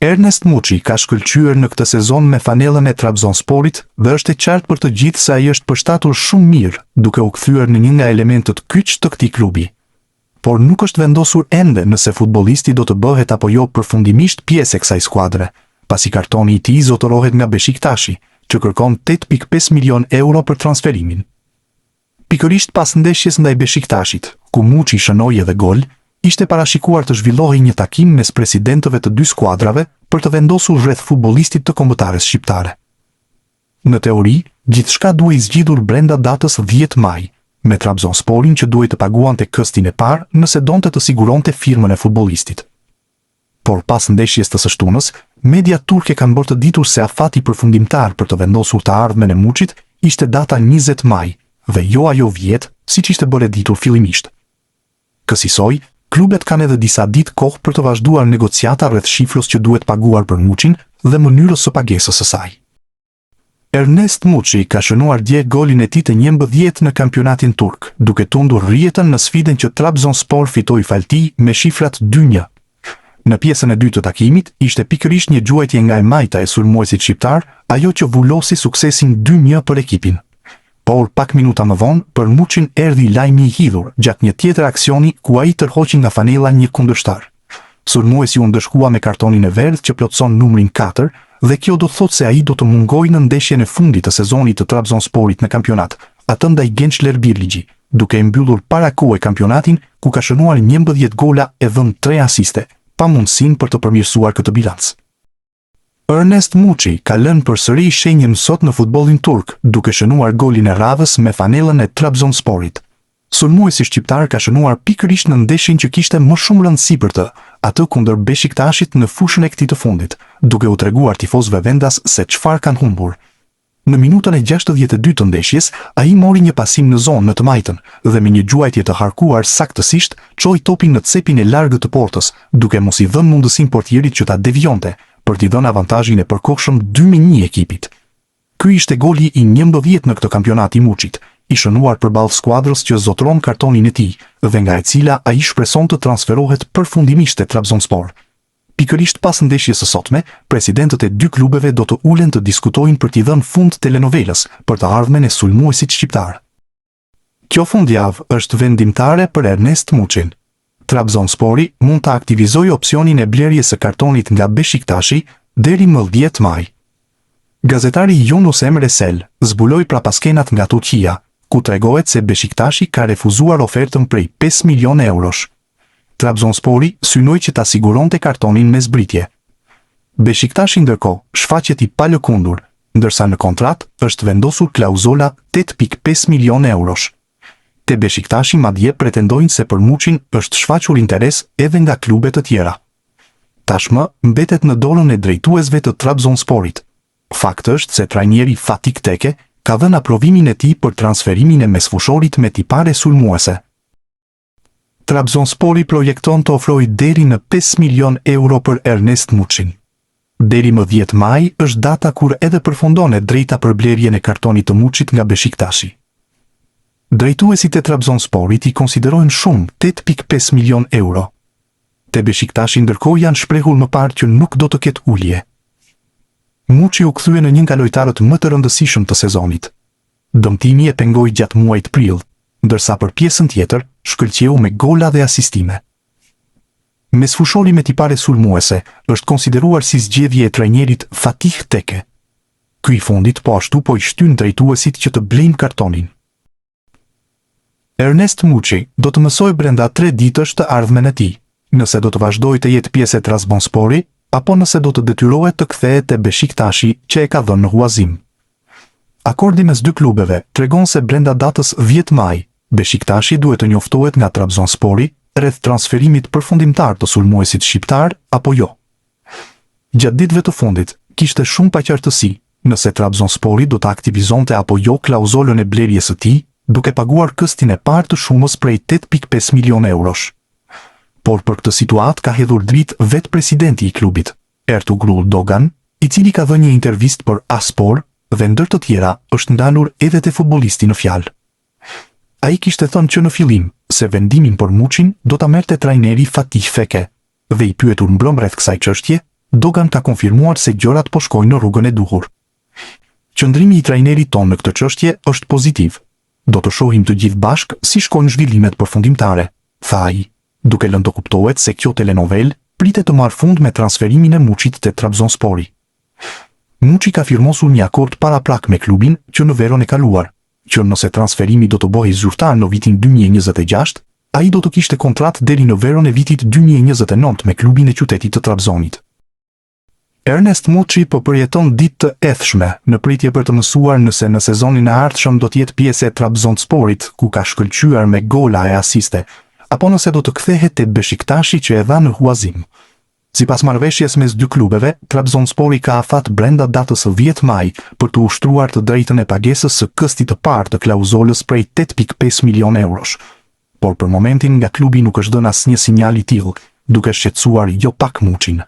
Ernest Muçi ka shkëlqyer në këtë sezon me fanellën e Trabzonsporit dhe është e qartë për të gjithë se ai është përshtatur shumë mirë, duke u kthyer në një nga elementët kyç të këtij klubi. Por nuk është vendosur ende nëse futbollisti do të bëhet apo jo përfundimisht pjesë e kësaj skuadre, pasi kartoni i tij zotërohet nga Beşiktashi, që kërkon 8.5 milion euro për transferimin. Pikërisht pas ndeshjes ndaj Beşiktashit, ku Muçi shënoi edhe gol, ishte parashikuar të zhvillohej një takim mes presidentëve të dy skuadrave për të vendosur rreth futbollistit të kombëtares shqiptare. Në teori, gjithçka duhej zgjidhur brenda datës 10 maj, me Trabzonsporin që duhej të paguante këstin e parë nëse donte të siguronte firmën e futbollistit. Por pas ndeshjes të së shtunës, media turke kanë bërë të ditur se afati përfundimtar për të vendosur të ardhmen e Muçit ishte data 20 maj, dhe jo ajo 10, siç ishte bërë ditur fillimisht. Kësaj, klubet kanë edhe disa ditë kohë për të vazhduar negociata rreth shifrës që duhet paguar për Muçin dhe mënyrës së pagesës së saj. Ernest Muçi ka shënuar dje golin e tij të 11 në kampionatin turk, duke tundur rrjetën në sfidën që Trabzonspor fitoi falti me shifrat 2-1. Në pjesën e dytë të takimit ishte pikërisht një gjuajtje nga e majta e sulmuesit shqiptar, ajo që vullosi suksesin 2-1 për ekipin. Por pak minuta më vonë, për Muçin erdhi lajmi i hidhur gjatë një tjetër aksioni ku ai tërhoqi nga fanella një kundërshtar. Sulmuesi u ndëshkua me kartonin e verdhë që plotson numrin 4 dhe kjo do të thotë se ai do të mungojë në ndeshjen e fundit të sezonit të Trabzonsporit në kampionat, atë ndaj Gençler Birliqi, duke mbyllur para kohë kampionatin ku ka shënuar 11 gola e dhënë 3 asiste, pa mundësinë për të përmirësuar këtë bilanc. Ernest Muçi ka lënë përsëri shenjën sot në futbollin turk, duke shënuar golin e radhës me fanellën e Trabzonsporit. Sulmuesi shqiptar ka shënuar pikërisht në ndeshjen që kishte më shumë rëndësi për të, atë kundër Beşiktashit në fushën e këtij të fundit, duke u treguar tifozëve vendas se çfarë kanë humbur. Në minutën e 62 të ndeshjes, ai mori një pasim në zonë në të majtën dhe me një gjuajtje të harkuar saktësisht çoi topin në cepin e largët të portës, duke mos i dhënë mundësinë portierit që ta devionte, për t'i dhënë avantazhin e përkohshëm 2-1 ekipit. Ky ishte goli i 11 në këtë kampionat i Muçit, i shënuar përballë skuadrës që zotëron kartonin e tij dhe nga e cila ai shpreson të transferohet përfundimisht te Trabzonspor. Pikërisht pas ndeshjes së sotme, presidentët e dy klubeve do të ulen të diskutojnë për t'i dhënë fund telenovelës për të ardhmen e sulmuesit shqiptar. Kjo fundjavë është vendimtare për Ernest Muçin. Trabzonspori mund të aktivizojë opsionin e blerjes së kartonit nga Beşiktashi deri më 10 maj. Gazetari Yunus Emre Sel zbuloi prapaskenat nga Turqia, ku tregohet se Beşiktashi ka refuzuar ofertën prej 5 milion eurosh. Trabzonspori synoi që ta siguronte kartonin me zbritje. Beşiktashi ndërkohë shfaqet i palëkundur, ndërsa në kontratë është vendosur klauzola 8.5 milion eurosh. Te Beşiktashi madje pretendojnë se për Muçin është shfaqur interes edhe nga klube të tjera. Tashmë mbetet në dorën e drejtuesve të Trabzonsporit. Fakti është se trajneri Fatih Teke ka dhënë aprovimin e tij për transferimin e mesfushorit me tipare sulmuese. Trabzonspori projekton të ofrojë deri në 5 milion euro për Ernest Muçin. Deri më 10 maj është data kur edhe përfundon e drejta për blerjen e kartonit të Muçit nga Beşiktashi. Drejtuesit e Trabzonsporit i konsiderojnë shumë 8.5 milion euro. Te Beşiktashi ndërkohë janë shprehur më parë që nuk do të ketë ulje. Muçi u kthye në një nga lojtarët më të rëndësishëm të sezonit. Dëmtimi e pengoi gjatë muajit prill, ndërsa për pjesën tjetër shkëlqeu me gola dhe asistime. Mesfushori me tipare sulmuese është konsideruar si zgjedhje e trajnerit Fatih Teke. Ky i fundit po ashtu po i shtyn drejtuesit që të blejnë kartonin. Ernest Muçi do të mësoj brenda 3 ditësh të ardhmen e tij, nëse do të vazhdojë të jetë pjesë e Trabzonspori, apo nëse do të detyrohet të kthehet te Beşiktashi që e ka dhënë në huazim. Akordi mes dy klubeve tregon se brenda datës 10 maj, Beşiktashi duhet të njoftohet nga Trabzonspori rreth transferimit përfundimtar të sulmuesit shqiptar apo jo. Gjatë ditëve të fundit, kishte shumë paqartësi nëse Trabzonspori do të aktivizonte apo jo klauzolën e blerjes së tij, duke paguar këstin e parë të shumës prej 8.5 milion eurosh. Por për këtë situatë ka hedhur dritë vetë presidenti i klubit, Ertugrul Dogan, i cili ka dhënë një intervistë për A-Sport dhe ndër të tjera është ndalur edhe te futbollisti në fjalë. Ai kishte thënë që në fillim se vendimin për Muçin do ta merrte trajneri Fatih Teke, dhe i pyetur mbrëm rreth kësaj çështje, Dogan ka konfirmuar se gjërat po shkojnë në rrugën e duhur. Qëndrimi i trajnerit ton në këtë çështje është pozitiv. Do të shohim të gjithë bashkë si shkojnë zhvillimet përfundimtare, tha ai, duke lënë të kuptohet se kjo telenovel pritet të marrë fund me transferimin e Muçit te Trabzonspori. Muçi ka firmosur një akord paraplak me klubin që në verën e kaluar, që nëse transferimi do të bëhej zyrtar në vitin 2026, ai do të kishte kontratë deri në verën e vitit 2029 me klubin e qytetit të Trabzonit. Ernest Muçi po përjeton ditë të edhshme në pritje për të mësuar nëse në sezonin e ardhshëm do të jetë pjesë e Trabzonsporit, ku ka shkëlqyer me gola e asiste, apo nëse do të kthehet te Beshiktashi që e dha në huazim. Sipas marrëveshjes mes dy klubeve, Trabzonspori ka afat brenda datës së 10 maj për të ushtruar të drejtën e pagesës së këstit të parë të klauzolës prej 8.5 milion eurosh. Por për momentin nga klubi nuk është dhënë asnjë sinjal i tillë, duke shqetësuar jo pak Muçin.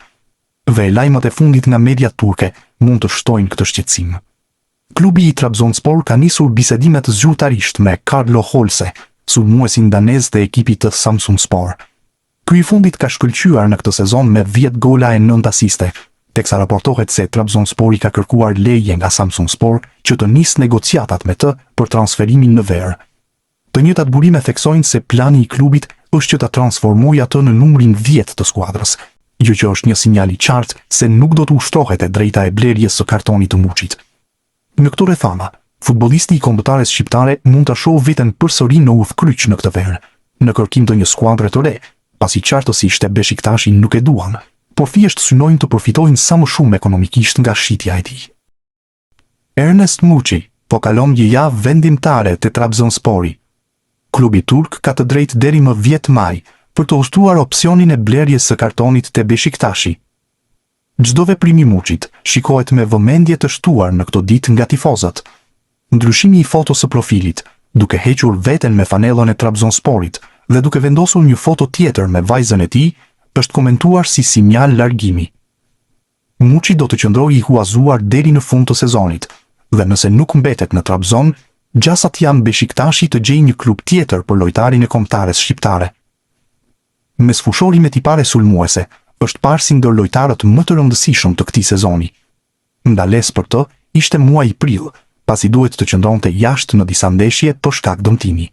Dhe lajmet e fundit nga media turke mund të shtojnë këtë shqetësim. Klubi i Trabzonspor ka nisur bisedimet zyrtarisht me Carlo Holse, sulmuesin danez të ekipit të Samsunspor. Ky i fundit ka shkëlqyer në këtë sezon me 10 gola e 9 asiste, teksa raportohet se Trabzonspori ka kërkuar leje nga Samsunspor që të nisë negociatat me të për transferimin në verë. Të njëjtat burime theksojnë se plani i klubit është që ta transformojë atë në numrin 10 të skuadrës, gjë që është një sinjal i qartë se nuk do të ushtrohet e drejta e blerjes së kartonit të Muçit. Në këto rrethana, futbollisti i kombëtares shqiptare mund të shohë veten përsëri në udhkryq në këtë verë, në kërkim të një skuadre të re, pasi qartësisht e Beshiktashi nuk e duan, por thjesht synojnë të përfitojnë sa më shumë ekonomikisht nga shitja e tij. Ernest Muçi po kalon një javë vendimtare te Trabzonspori. Klubi turk ka të drejtë deri më 10 maj për të ushtruar opsionin e blerjes së kartonit te Beshiktashi. Çdo veprim i Muçit shikohet me vëmendje të shtuar në këto ditë nga tifozët. Ndryshimi i fotos së profilit, duke hequr veten me fanellën e Trabzonsporit dhe duke vendosur një foto tjetër me vajzën e tij, është komentuar si sinjal largimi. Muçi do të qëndrojë i huazuar deri në fund të sezonit, dhe nëse nuk mbetet në Trabzon, gjasat janë Beshiktashi të gjejë një klub tjetër për lojtarin e kombëtares shqiptare. Me sfushori me tipare sulmuese, është parë si ndër lojtarët më të rëndësishëm të këtij sezoni. Ndales për të, ishte muaji prill, pasi duhet të qëndronte jashtë në disa ndeshje për shkak dëmtimi.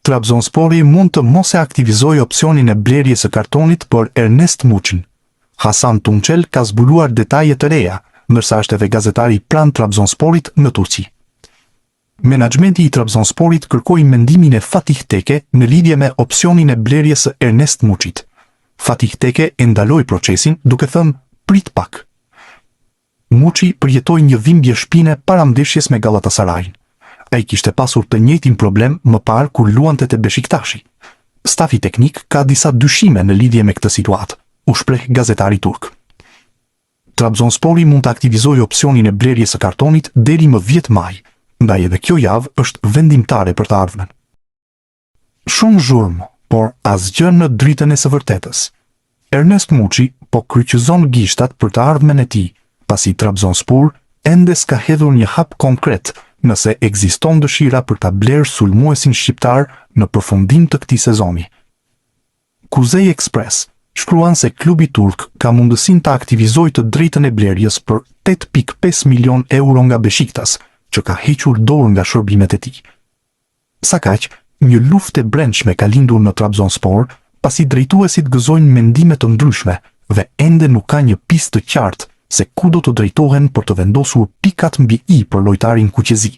Trabzonspori mund të mos e aktivizojë opsionin e blerjes së kartonit për Ernest Muçin. Hasan Tunçel ka zbuluar detaje të reja, ndërsa është edhe gazetari pranë Trabzonsporit në Turqi. Menaxhmenti i Trabzonsporit kërkoi mendimin e Fatih Teke në lidhje me opsionin e blerjes së Ernest Muçit. Fatih Teke e ndaloi procesin duke thënë prit pak. Muçi përjetoi një dhimbje shpine para ndeshjes me Gallatasaray. Ai kishte pasur të njëjtin problem më parë kur luante te Beshiktashi. Stafi teknik ka disa dyshime në lidhje me këtë situatë, u shpreh gazetari turk. Trabzonspori mund të aktivizojë opsionin e blerjes së kartonit deri më 10 maj. Ndaj edhe kjo javë është vendimtare për të ardhmen. Shumë zhurmë, por asgjë në dritën e së vërtetës. Ernest Muçi po kryqëzon gishtat për të ardhmen e tij, pasi Trabzonspor ende s'ka hedhur një hap konkret nëse ekziston dëshira për ta blerë sulmuesin shqiptar në përfundim të këtij sezoni. Kuzey Express shkruan se klubi turk ka mundësinë ta aktivizojë të drejtën e blerjes për 8.5 milion euro nga Beshiktas, që ka hequr dorë nga shërbimet e tij. Sa kaq, një luftë e brendshme ka lindur në Trabzonspor, pasi drejtuesit gëzojnë mendime të ndryshme dhe ende nuk ka një pistë të qartë se ku do të drejtohen për të vendosur pikat mbi i për lojtarin kuqezi,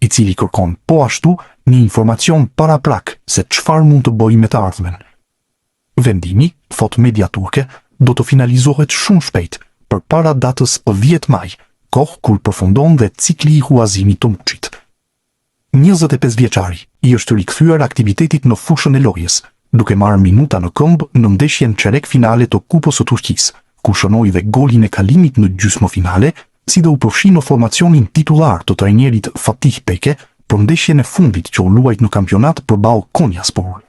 i cili kërkon po ashtu një informacion paraplak se çfarë mund të bëjë me të ardhmen. Vendimi, thot media turke, do të finalizohet shumë shpejt, përpara datës 10 maj, kohë kur përfundon dhe cikli i huazimit të Muçit. 25 vjeçari i është rikthyer aktivitetit në fushën e lojës, duke marrë minuta në këmbë në ndeshjen çerek finale të Kupës së Turqisë, ku shënoi dhe golin e kalimit në gjysmëfinale, si dhe u përfshi në formacionin titullar të trajnerit Fatih Teke për ndeshjen e fundit që u luajt në kampionat përballë Konyaspor.